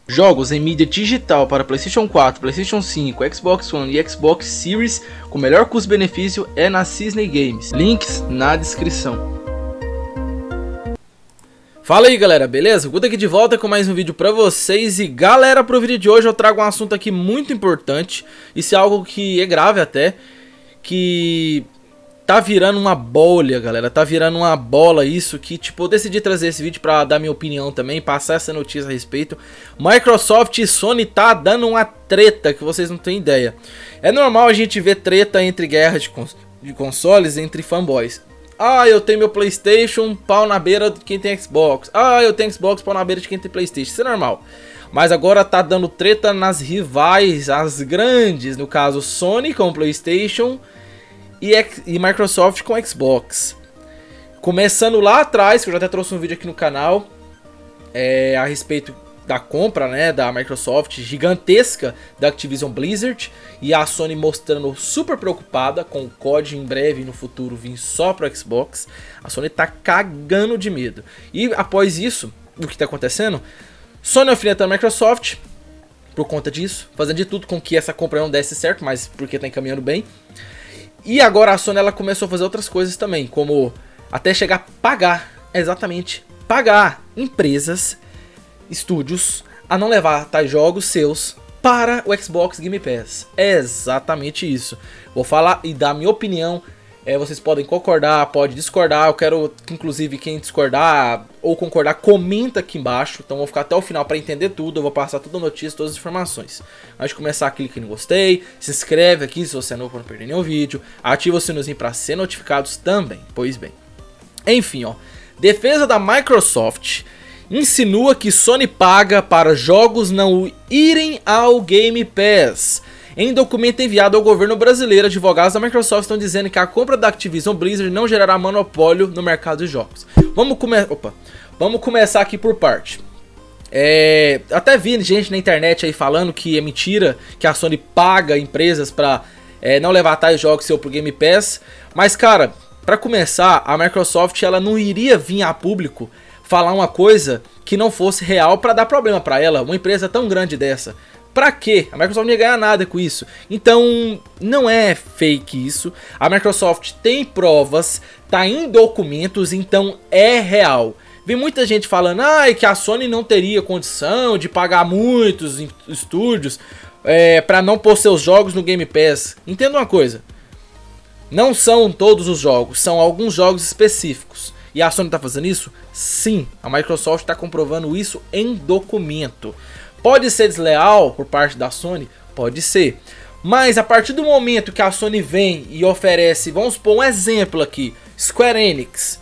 Jogos em mídia digital para PlayStation 4, PlayStation 5, Xbox One e Xbox Series com melhor custo-benefício é na Cisne Games. Links na descrição. Fala aí galera, beleza? Guto aqui de volta com mais um vídeo pra vocês. E galera, pro vídeo de hoje eu trago um assunto aqui muito importante. Isso é algo que é grave até, que tá virando uma bolha, galera. Tá virando uma bola isso, que tipo, eu decidi trazer esse vídeo pra dar minha opinião também, passar essa notícia a respeito. Microsoft e Sony tá dando uma treta que vocês não têm ideia. É normal a gente ver treta entre guerras de consoles, entre fanboys. Ah, eu tenho meu PlayStation, pau na beira de quem tem Xbox. Ah, eu tenho Xbox, pau na beira de quem tem PlayStation. Isso é normal. Mas agora tá dando treta nas rivais, as grandes, no caso Sony com PlayStation e Microsoft com Xbox. Começando lá atrás, que eu já até trouxe um vídeo aqui no canal a respeito da compra, né, da Microsoft gigantesca da Activision Blizzard, e a Sony mostrando super preocupada com o COD em breve no futuro vir só para Xbox. A Sony tá cagando de medo. E após isso, o que tá acontecendo? Sony alfinetando a Microsoft por conta disso, fazendo de tudo com que essa compra não desse certo, mas porque tá encaminhando bem. E agora a Sony ela começou a fazer outras coisas também, como até chegar a pagar, exatamente, pagar empresas, estúdios, a não levar tais jogos seus para o Xbox Game Pass. É exatamente isso. Vou falar e dar minha opinião. Vocês podem concordar, pode discordar. Eu quero que inclusive quem discordar ou concordar comenta aqui embaixo. Então vou ficar até o final para entender tudo. Eu vou passar toda a notícia, todas as informações. Antes de começar, clique no gostei, se inscreve aqui se você é novo para não perder nenhum vídeo, ativa o sininho para ser notificados também. Pois bem. Enfim, ó, defesa da Microsoft insinua que Sony paga para jogos não irem ao Game Pass. Em documento enviado ao governo brasileiro, advogados da Microsoft estão dizendo que a compra da Activision Blizzard não gerará monopólio no mercado de jogos. Vamos começar aqui por parte. Até vi gente na internet aí falando que é mentira, que a Sony paga empresas para não levar tais jogos seu pro Game Pass. Mas cara, para começar, a Microsoft ela não iria vir a público falar uma coisa que não fosse real para dar problema para ela, uma empresa tão grande dessa. Pra quê? A Microsoft não ia ganhar nada com isso. Então, não é fake isso. A Microsoft tem provas, tá em documentos, então é real. Vi muita gente falando que a Sony não teria condição de pagar muitos estúdios para não pôr seus jogos no Game Pass. Entenda uma coisa. Não são todos os jogos, são alguns jogos específicos. E a Sony tá fazendo isso? Sim, a Microsoft está comprovando isso em documento. Pode ser desleal por parte da Sony? Pode ser. Mas a partir do momento que a Sony vem e oferece, vamos supor um exemplo aqui, Square Enix.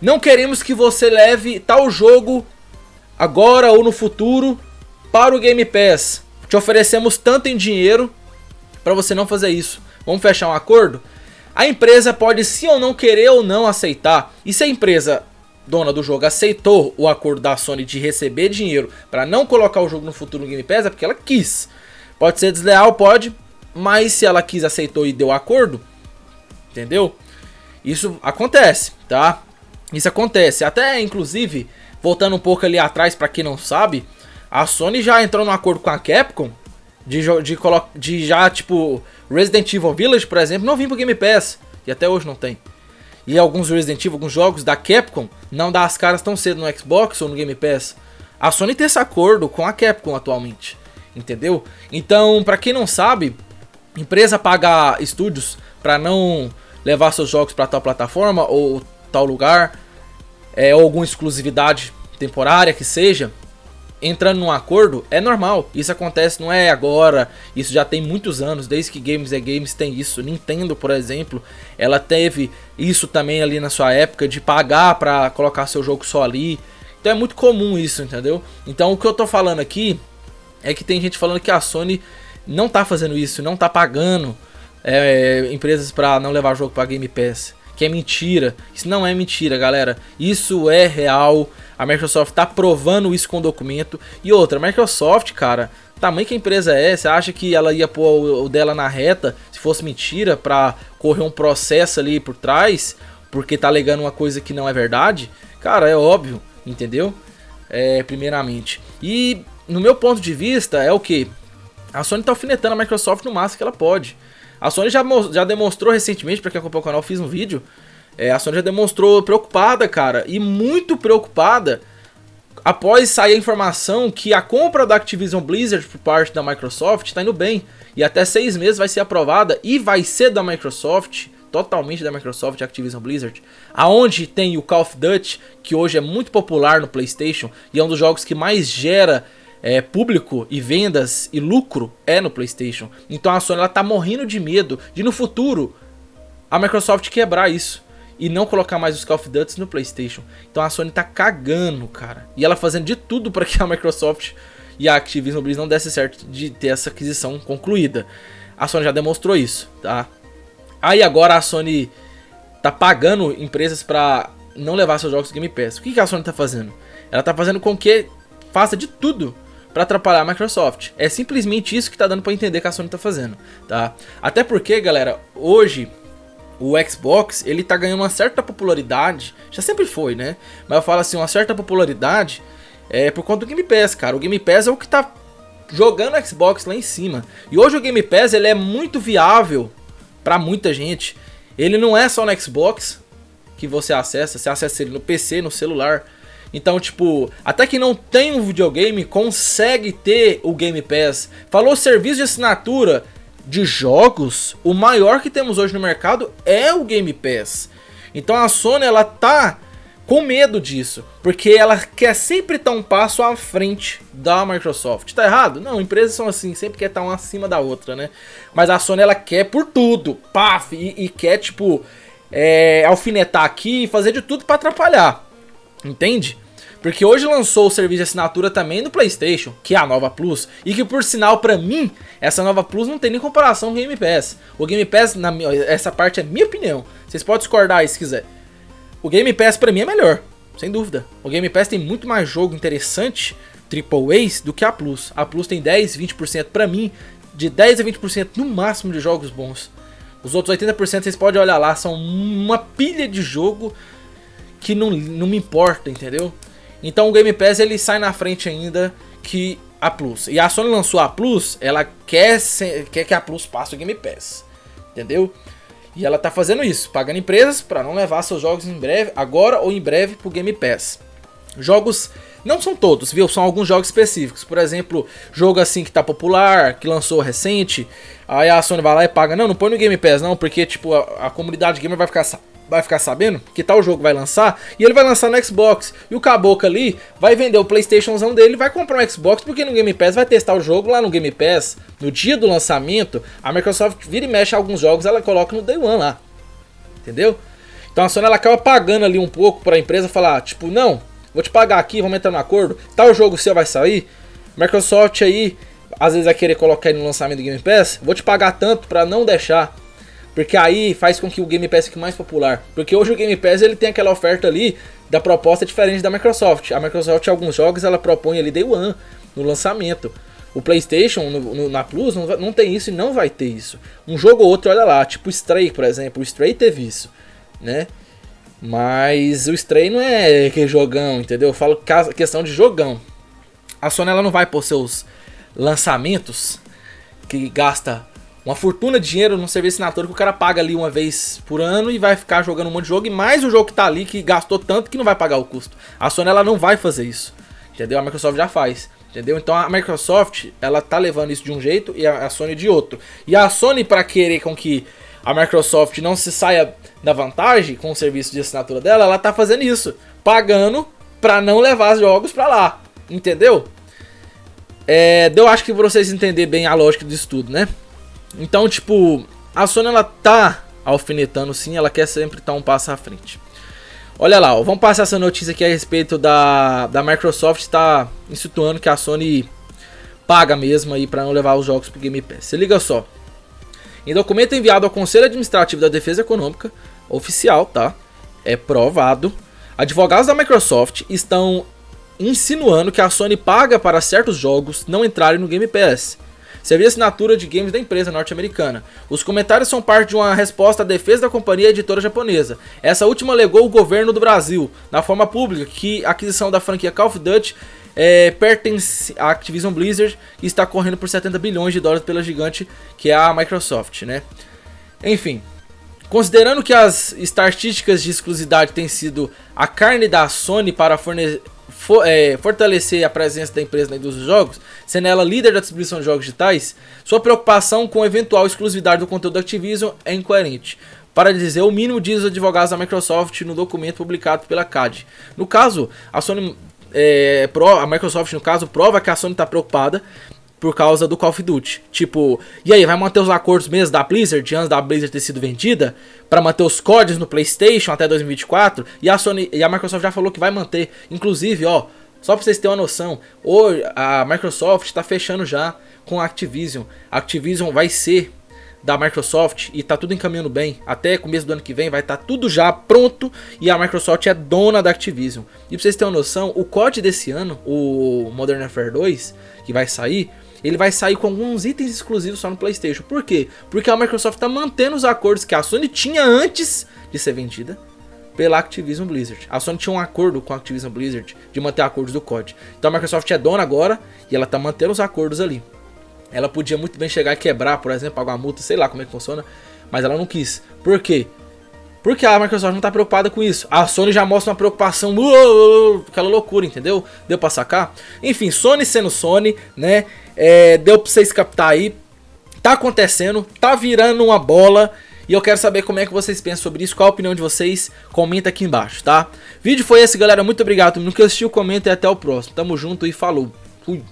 Não queremos que você leve tal jogo agora ou no futuro para o Game Pass. Te oferecemos tanto em dinheiro para você não fazer isso. Vamos fechar um acordo? A empresa pode sim ou não querer ou não aceitar. E se a empresa dona do jogo aceitou o acordo da Sony de receber dinheiro para não colocar o jogo no futuro no Game Pass, é porque ela quis. Pode ser desleal, pode, mas se ela quis, aceitou e deu acordo, entendeu? Isso acontece, tá? Isso acontece. Até inclusive, voltando um pouco ali atrás para quem não sabe, a Sony já entrou num acordo com a Capcom de já tipo Resident Evil Village, por exemplo, não vir pro Game Pass, e até hoje não tem. E alguns Resident Evil, alguns jogos da Capcom não dá as caras tão cedo no Xbox ou no Game Pass. A Sony tem esse acordo com a Capcom atualmente, entendeu? Então, pra quem não sabe, empresa paga estúdios pra não levar seus jogos pra tal plataforma ou tal lugar, ou alguma exclusividade temporária que seja, entrando num acordo, é normal. Isso acontece, não é agora, isso já tem muitos anos, desde que Games é Games tem isso. Nintendo, por exemplo, ela teve isso também ali na sua época, de pagar pra colocar seu jogo só ali. Então é muito comum isso, entendeu? Então o que eu tô falando aqui é que tem gente falando que a Sony não tá fazendo isso, não tá pagando empresas pra não levar jogo pra Game Pass, que é mentira. Isso não é mentira, galera, isso é real. A Microsoft tá provando isso com documento. E outra, a Microsoft, cara, tamanho que a empresa é, você acha que ela ia pôr o dela na reta se fosse mentira pra correr um processo ali por trás, porque tá alegando uma coisa que não é verdade? Cara, é óbvio, entendeu? Primeiramente. E no meu ponto de vista, é o que? A Sony tá alfinetando a Microsoft no máximo que ela pode. A Sony já demonstrou recentemente, pra quem acompanha o canal, eu fiz um vídeo. A Sony já demonstrou preocupada, cara, e muito preocupada, após sair a informação que a compra da Activision Blizzard por parte da Microsoft tá indo bem. E até 6 meses vai ser aprovada e vai ser da Microsoft, totalmente da Microsoft, Activision Blizzard. Aonde tem o Call of Duty, que hoje é muito popular no PlayStation e é um dos jogos que mais gera público e vendas e lucro no PlayStation. Então a Sony ela tá morrendo de medo de no futuro a Microsoft quebrar isso e não colocar mais os Call of Duty no PlayStation. Então a Sony tá cagando, cara. E ela fazendo de tudo para que a Microsoft e a Activision Blizzard não desse certo de ter essa aquisição concluída. A Sony já demonstrou isso, tá? Aí agora a Sony tá pagando empresas para não levar seus jogos do Game Pass. O que a Sony tá fazendo? Ela tá fazendo com que faça de tudo para atrapalhar a Microsoft. É simplesmente isso que tá dando para entender que a Sony tá fazendo, tá? Até porque, galera, hoje o Xbox, ele tá ganhando uma certa popularidade, já sempre foi, né? Mas eu falo assim, uma certa popularidade por conta do Game Pass, cara. O Game Pass é o que tá jogando o Xbox lá em cima. E hoje o Game Pass, ele é muito viável pra muita gente. Ele não é só no Xbox que você acessa ele no PC, no celular. Então, tipo, até quem não tem um videogame consegue ter o Game Pass. Falou serviço de assinatura de jogos, o maior que temos hoje no mercado é o Game Pass. Então a Sony ela tá com medo disso, porque ela quer sempre estar um passo à frente da Microsoft. Tá errado? Não, empresas são assim, sempre quer estar uma acima da outra, né? Mas a Sony ela quer por tudo, paf, e quer tipo alfinetar aqui e fazer de tudo para atrapalhar, entende? Porque hoje lançou o serviço de assinatura também no PlayStation, que é a Nova Plus. E que por sinal, pra mim, essa Nova Plus não tem nem comparação com o Game Pass. O Game Pass, essa parte é minha opinião. Vocês podem discordar aí se quiser. O Game Pass pra mim é melhor, sem dúvida. O Game Pass tem muito mais jogo interessante, AAAs, do que a Plus. A Plus tem 10, 20% pra mim, de 10 a 20% no máximo de jogos bons. Os outros 80% vocês podem olhar lá, são uma pilha de jogo que não me importa, entendeu? Então o Game Pass ele sai na frente ainda que a Plus. E a Sony lançou a Plus, ela quer que a Plus passe o Game Pass, entendeu? E ela tá fazendo isso, pagando empresas para não levar seus jogos em breve, agora ou em breve pro Game Pass. Jogos, não são todos, viu? São alguns jogos específicos. Por exemplo, jogo assim que tá popular, que lançou recente, aí a Sony vai lá e paga. Não põe no Game Pass não, porque tipo a comunidade gamer vai ficar sabendo que tal jogo vai lançar, e ele vai lançar no Xbox, e o caboclo ali vai vender o PlayStationzão dele, vai comprar um Xbox, porque no Game Pass vai testar o jogo lá no Game Pass, no dia do lançamento, a Microsoft vira e mexe alguns jogos, ela coloca no Day One lá, entendeu? Então a Sony ela acaba pagando ali um pouco para a empresa falar, tipo, não, vou te pagar aqui, vamos entrar no acordo, tal jogo seu vai sair, Microsoft aí, às vezes vai querer colocar ele no lançamento do Game Pass, vou te pagar tanto para não deixar. Porque aí faz com que o Game Pass fique mais popular. Porque hoje o Game Pass ele tem aquela oferta ali da proposta diferente da Microsoft. A Microsoft, em alguns jogos, ela propõe ali Day One, no lançamento. O PlayStation, na Plus, não tem isso e não vai ter isso. Um jogo ou outro, olha lá, tipo o Stray, por exemplo. O Stray teve isso, né? Mas o Stray não é aquele jogão, entendeu? Eu falo questão de jogão. A Sony ela não vai pôr seus lançamentos que gasta uma fortuna de dinheiro num serviço de assinatura que o cara paga ali uma vez por ano e vai ficar jogando um monte de jogo, e mais o jogo que tá ali que gastou tanto que não vai pagar o custo. A Sony ela não vai fazer isso, entendeu? A Microsoft já faz, entendeu? Então a Microsoft ela tá levando isso de um jeito e a Sony de outro. E a Sony, para querer com que a Microsoft não se saia da vantagem com o serviço de assinatura dela, ela tá fazendo isso, pagando pra não levar os jogos pra lá, entendeu? Eu acho que pra vocês entenderem bem a lógica disso tudo, né? Então, tipo, a Sony ela tá alfinetando sim, ela quer sempre estar um passo à frente. Olha lá, ó, vamos passar essa notícia aqui a respeito da Microsoft está instituindo que a Sony paga mesmo aí para não levar os jogos pro Game Pass. Se liga só. Em documento enviado ao Conselho Administrativo da Defesa Econômica, oficial, tá? É provado. Advogados da Microsoft estão insinuando que a Sony paga para certos jogos não entrarem no Game Pass, serviço de assinatura de games da empresa norte-americana. Os comentários são parte de uma resposta à defesa da companhia editora japonesa. Essa última alegou o governo do Brasil, na forma pública, que a aquisição da franquia Call of Duty pertence à Activision Blizzard e está correndo por 70 bilhões de dólares pela gigante que é a Microsoft, né? Enfim, considerando que as estatísticas de exclusividade têm sido a carne da Sony para fortalecer a presença da empresa na indústria dos jogos, sendo ela líder da distribuição de jogos digitais, sua preocupação com a eventual exclusividade do conteúdo da Activision é incoerente. Para dizer o mínimo, diz os advogados da Microsoft no documento publicado pela CAD. No caso, a Microsoft no caso prova que a Sony está preocupada por causa do Call of Duty. Tipo, e aí, vai manter os acordos mesmo da Blizzard, antes da Blizzard ter sido vendida, para manter os códigos no PlayStation até 2024? E a Microsoft já falou que vai manter. Inclusive, ó, só para vocês terem uma noção, hoje a Microsoft está fechando já com a Activision. A Activision vai ser da Microsoft e tá tudo encaminhando bem. Até começo do ano que vem vai estar tudo já pronto e a Microsoft é dona da Activision. E pra vocês terem uma noção, o COD desse ano, o Modern Warfare 2, que vai sair, ele vai sair com alguns itens exclusivos só no PlayStation. Por quê? Porque a Microsoft tá mantendo os acordos que a Sony tinha antes de ser vendida pela Activision Blizzard. A Sony tinha um acordo com a Activision Blizzard de manter acordos do COD. Então a Microsoft é dona agora e ela tá mantendo os acordos ali. Ela podia muito bem chegar e quebrar, por exemplo, pagar uma multa, sei lá como é que funciona, mas ela não quis. Por quê? Porque a Microsoft não tá preocupada com isso. A Sony já mostra uma preocupação, aquela loucura, entendeu? Deu pra sacar? Enfim, Sony sendo Sony, né? Deu pra vocês captar aí. Tá acontecendo, tá virando uma bola. E eu quero saber como é que vocês pensam sobre isso, qual a opinião de vocês, comenta aqui embaixo, tá? Vídeo foi esse, galera, muito obrigado. No que assistiu, comenta e até o próximo. Tamo junto e falou. Fui.